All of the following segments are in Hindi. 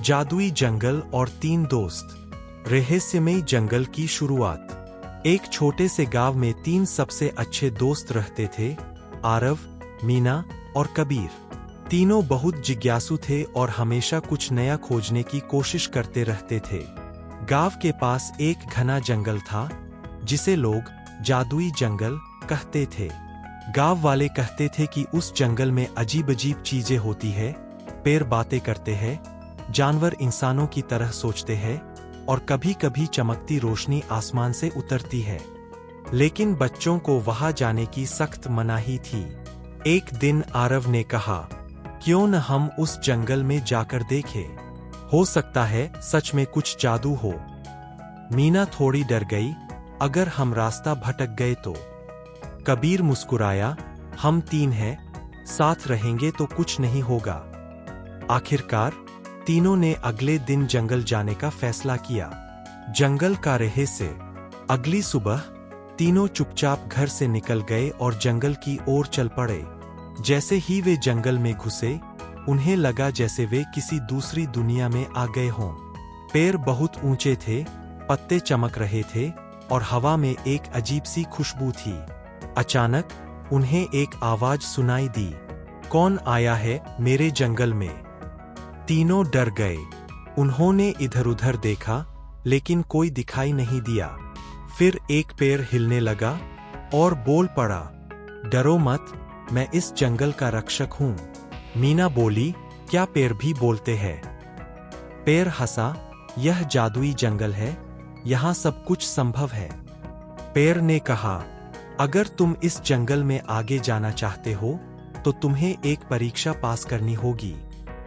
जादुई जंगल और 3 दोस्त। रहस्यमयी जंगल की शुरुआत। एक छोटे से गांव में 3 सबसे अच्छे दोस्त रहते थे, आरव, मीना और कबीर। तीनों बहुत जिज्ञासु थे और हमेशा कुछ नया खोजने की कोशिश करते रहते थे। गांव के पास एक घना जंगल था, जिसे लोग जादुई जंगल कहते थे। गांव वाले कहते थे कि उस जंगल में अजीब-अजीब चीजें होती है, पेड़ बातें करते हैं, जानवर इंसानों की तरह सोचते हैं और कभी-कभी चमकती रोशनी आसमान से उतरती है। लेकिन बच्चों को वहां जाने की सख्त मनाही थी। एक दिन आरव ने कहा, क्यों न हम उस जंगल में जाकर देखें? हो सकता है सच में कुछ जादू हो। मीना थोड़ी डर गई, अगर हम रास्ता भटक गए तो? कबीर मुस्कुराया, हम 3 हैं, साथ रहेंगे तो कुछ नहीं होगा। आखिरकार तीनों ने अगले दिन जंगल जाने का फैसला किया। जंगल का रहस्य। अगली सुबह तीनों चुपचाप घर से निकल गए और जंगल की ओर चल पड़े। जैसे ही वे जंगल में घुसे, उन्हें लगा जैसे वे किसी दूसरी दुनिया में आ गए हों। पेड़ बहुत ऊंचे थे, पत्ते चमक रहे थे और हवा में एक अजीब सी खुशबू थी। अचानक उन्हें एक आवाज सुनाई दी, कौन आया है मेरे जंगल में? तीनों डर गए। उन्होंने इधर-उधर देखा, लेकिन कोई दिखाई नहीं दिया। फिर एक पेड़ हिलने लगा और बोल पड़ा, डरो मत, मैं इस जंगल का रक्षक हूं। मीना बोली, क्या पेड़ भी बोलते हैं? पेड़ हंसा, यह जादुई जंगल है, यहां सब कुछ संभव है। पेड़ ने कहा, अगर तुम इस जंगल में आगे जाना चाहते हो, तो तुम्हें एक परीक्षा पास करनी होगी।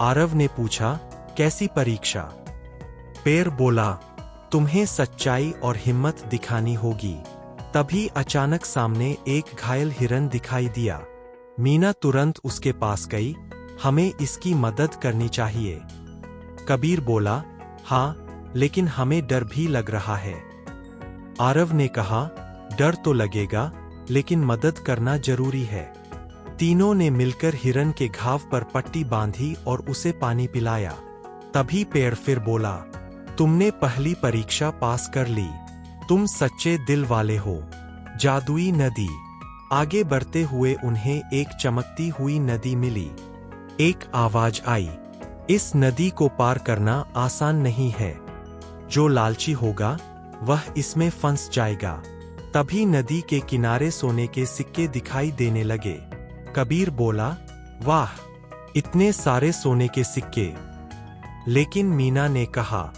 आरव ने पूछा, कैसी परीक्षा? पेड़ बोला, तुम्हें सच्चाई और हिम्मत दिखानी होगी। तभी अचानक सामने एक घायल हिरन दिखाई दिया। मीना तुरंत उसके पास गई, हमें इसकी मदद करनी चाहिए। कबीर बोला, हाँ, लेकिन हमें डर भी लग रहा है। आरव ने कहा, डर तो लगेगा, लेकिन मदद करना जरूरी है। तीनों ने मिलकर हिरन के घाव पर पट्टी बांधी और उसे पानी पिलाया। तभी पेड़ फिर बोला, तुमने पहली परीक्षा पास कर ली, तुम सच्चे दिल वाले हो। जादुई नदी। आगे बढ़ते हुए उन्हें एक चमकती हुई नदी मिली। एक आवाज आई, इस नदी को पार करना आसान नहीं है, जो लालची होगा वह इसमें फंस जाएगा। तभी नदी के किनारे सोने के सिक्के दिखाई देने लगे। कबीर बोला, वाह, इतने सारे सोने के सिक्के। लेकिन मीना ने कहा,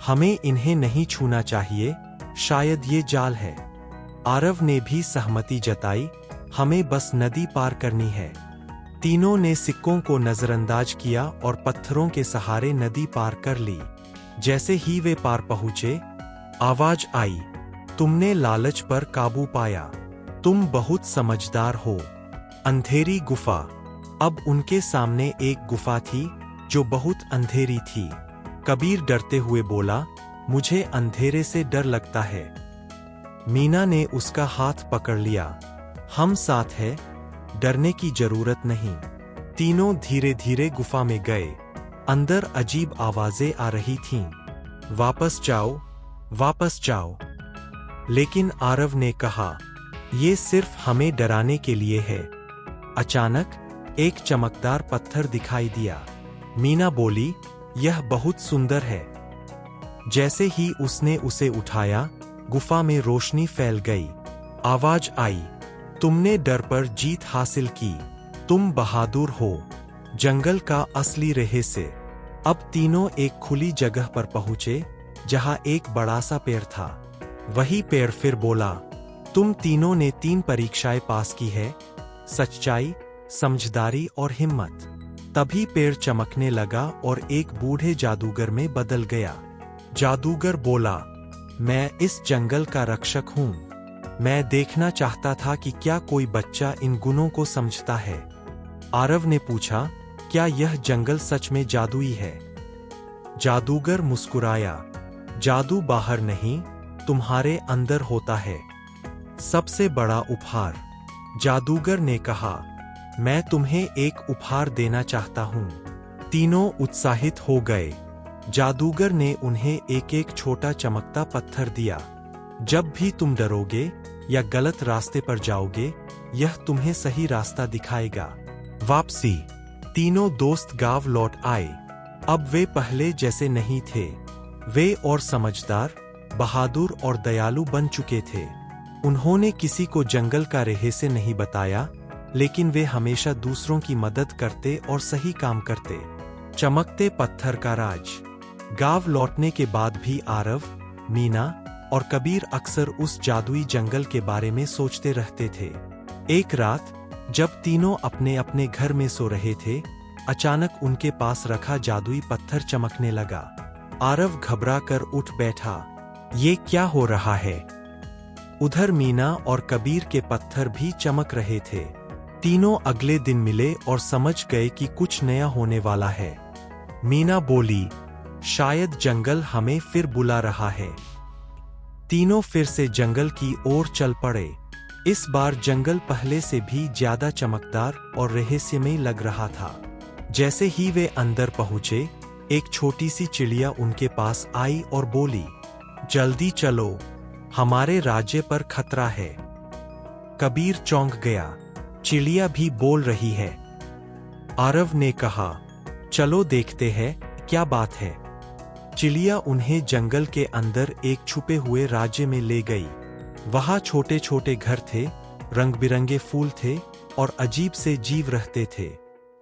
हमें इन्हें नहीं छूना चाहिए, शायद ये जाल है। आरव ने भी सहमति जताई, हमें बस नदी पार करनी है। तीनों ने सिक्कों को नजरअंदाज किया और पत्थरों के सहारे नदी पार कर ली। जैसे ही वे पार पहुंचे, आवाज आई, तुमने लालच पर काबू पाया, तुम बहुत समझदार हो। अंधेरी गुफा। अब उनके सामने एक गुफा थी जो बहुत अंधेरी थी। कबीर डरते हुए बोला, मुझे अंधेरे से डर लगता है। मीना ने उसका हाथ पकड़ लिया, हम साथ हैं, डरने की जरूरत नहीं। तीनों धीरे-धीरे गुफा में गए। अंदर अजीब आवाजें आ रही थीं, वापस जाओ, वापस जाओ। लेकिन आरव ने कहा, ये सिर्फ हमें डराने के लिए है। अचानक एक चमकदार पत्थर दिखाई दिया। मीना बोली, यह बहुत सुंदर है। जैसे ही उसने उसे उठाया, गुफा में रोशनी फैल गई। आवाज आई, तुमने डर पर जीत हासिल की, तुम बहादुर हो। जंगल का असली रहस्य। अब तीनों एक खुली जगह पर पहुंचे, जहां एक बड़ा सा पेड़ था। वही पेड़ फिर बोला, तुम तीनों ने 3 परीक्षाएं पास की है, सच्चाई, समझदारी और हिम्मत। तभी पेड़ चमकने लगा और एक बूढ़े जादूगर में बदल गया। जादूगर बोला, मैं इस जंगल का रक्षक हूँ। मैं देखना चाहता था कि क्या कोई बच्चा इन गुणों को समझता है। आरव ने पूछा, क्या यह जंगल सच में जादुई है? जादूगर मुस्कुराया, जादू बाहर नहीं, तुम्हारे अंदर होता है। सबसे बड़ा उपहार। जादूगर ने कहा, मैं तुम्हें एक उपहार देना चाहता हूँ। तीनों उत्साहित हो गए। जादूगर ने उन्हें एक एक छोटा चमकता पत्थर दिया। जब भी तुम डरोगे या गलत रास्ते पर जाओगे, यह तुम्हें सही रास्ता दिखाएगा। वापसी। तीनों दोस्त गांव लौट आए। अब वे पहले जैसे नहीं थे। वे और समझदार, बहादुर और दयालु बन चुके थे। उन्होंने किसी को जंगल का रहस्य नहीं बताया, लेकिन वे हमेशा दूसरों की मदद करते और सही काम करते। चमकते पत्थर का राज। गांव लौटने के बाद भी आरव, मीना और कबीर अक्सर उस जादुई जंगल के बारे में सोचते रहते थे। एक रात जब तीनों अपने अपने घर में सो रहे थे, अचानक उनके पास रखा जादुई पत्थर चमकने लगा। आरव घबरा कर उठ बैठा। ये क्या हो रहा है? उधर मीना और कबीर के पत्थर भी चमक रहे थे। तीनों अगले दिन मिले और समझ गए कि कुछ नया होने वाला है। मीना बोली, शायद जंगल हमें फिर बुला रहा है। तीनों फिर से जंगल की ओर चल पड़े। इस बार जंगल पहले से भी ज्यादा चमकदार और रहस्यमय लग रहा था। जैसे ही वे अंदर पहुंचे, एक छोटी सी चिड़िया उनके पास आई और बोली, जल्दी चलो, हमारे राज्य पर खतरा है। कबीर चौंक गया। चिड़िया भी बोल रही है। आरव ने कहा, चलो देखते हैं क्या बात है। चिड़िया उन्हें जंगल के अंदर एक छुपे हुए राज्य में ले गई। वहां छोटे छोटे घर थे, रंग बिरंगे फूल थे और अजीब से जीव रहते थे,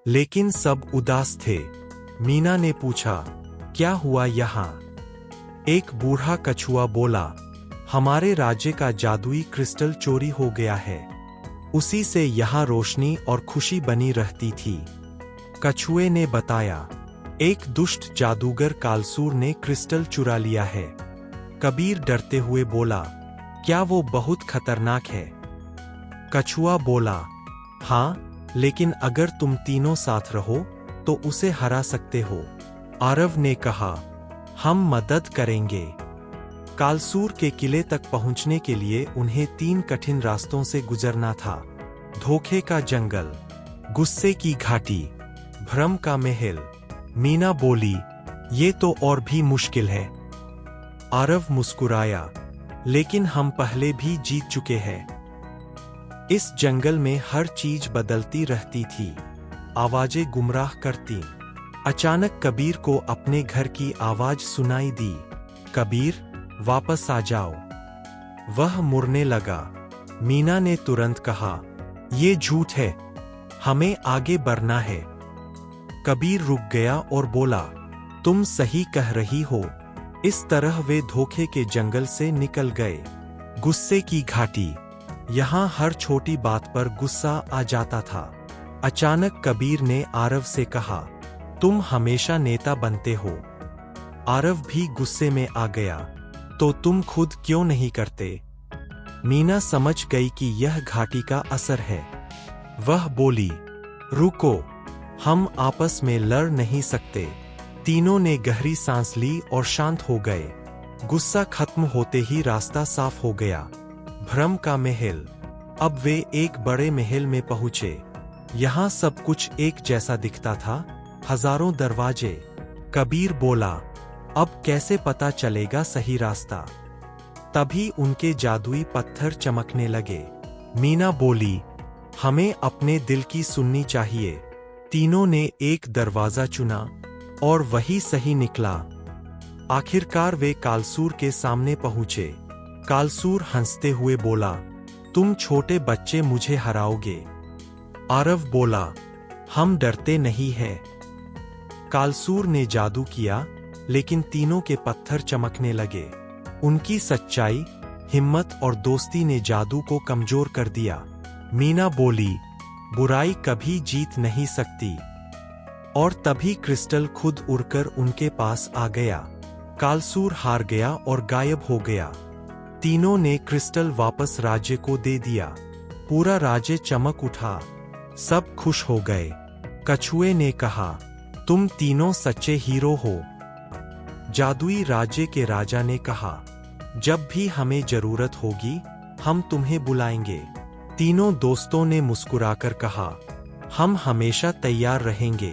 लेकिन सब उदास थे। मीना ने पूछा, क्या हुआ यहाँ? एक बूढ़ा कछुआ बोला, हमारे राज्य का जादुई क्रिस्टल चोरी हो गया है। उसी से यहाँ रोशनी और खुशी बनी रहती थी। कछुए ने बताया, एक दुष्ट जादूगर कालसूर ने क्रिस्टल चुरा लिया है। कबीर डरते हुए बोला, क्या वो बहुत खतरनाक है? कछुआ बोला, हाँ, लेकिन अगर तुम तीनों साथ रहो तो उसे हरा सकते हो। आरव ने कहा, हम मदद करेंगे। कालसूर के किले तक पहुंचने के लिए उन्हें 3 कठिन रास्तों से गुजरना था। धोखे का जंगल, गुस्से की घाटी, भ्रम का महल। मीना बोली, ये तो और भी मुश्किल है। आरव मुस्कुराया, लेकिन हम पहले भी जीत चुके हैं। इस जंगल में हर चीज बदलती रहती थी, आवाजें गुमराह करती। अचानक कबीर को अपने घर की आवाज सुनाई दी, कबीर, वापस आ जाओ। वह मुड़ने लगा। मीना ने तुरंत कहा, ये झूठ है, हमें आगे बढ़ना है। कबीर रुक गया और बोला, तुम सही कह रही हो। इस तरह वे धोखे के जंगल से निकल गए। गुस्से की घाटी, यहाँ हर छोटी बात पर गुस्सा आ जाता था। अचानक कबीर ने आरव से कहा, तुम हमेशा नेता बनते हो। आरव भी गुस्से में आ गया, तो तुम खुद क्यों नहीं करते? मीना समझ गई कि यह घाटी का असर है। वह बोली, रुको, हम आपस में लड़ नहीं सकते। तीनों ने गहरी सांस ली और शांत हो गए। गुस्सा खत्म होते ही रास्ता साफ हो गया। भ्रम का महल। अब वे एक बड़े महल में पहुंचे। यहाँ सब कुछ एक जैसा दिखता था, हजारों दरवाजे। कबीर बोला, अब कैसे पता चलेगा सही रास्ता? तभी उनके जादुई पत्थर चमकने लगे। मीना बोली, हमें अपने दिल की सुननी चाहिए। तीनों ने एक दरवाजा चुना और वही सही निकला। आखिरकार वे कालसूर के सामने पहुंचे। कालसूर हंसते हुए बोला, तुम छोटे बच्चे मुझे हराओगे। आरव बोला, हम डरते नहीं हैं। कालसूर ने जादू किया, लेकिन तीनों के पत्थर चमकने लगे। उनकी सच्चाई, हिम्मत और दोस्ती ने जादू को कमजोर कर दिया। मीना बोली, बुराई कभी जीत नहीं सकती। और तभी क्रिस्टल खुद उड़कर उनके पास आ गया। कालसूर हार गया और गायब हो गया। तीनों ने क्रिस्टल वापस राज्य को दे दिया। पूरा राज्य चमक उठा। सब खुश हो गए। कछुए ने कहा, तुम तीनों सच्चे हीरो हो। जादुई राज्य के राजा ने कहा, जब भी हमें जरूरत होगी हम तुम्हें बुलाएंगे। तीनों दोस्तों ने मुस्कुराकर कहा, हम हमेशा तैयार रहेंगे।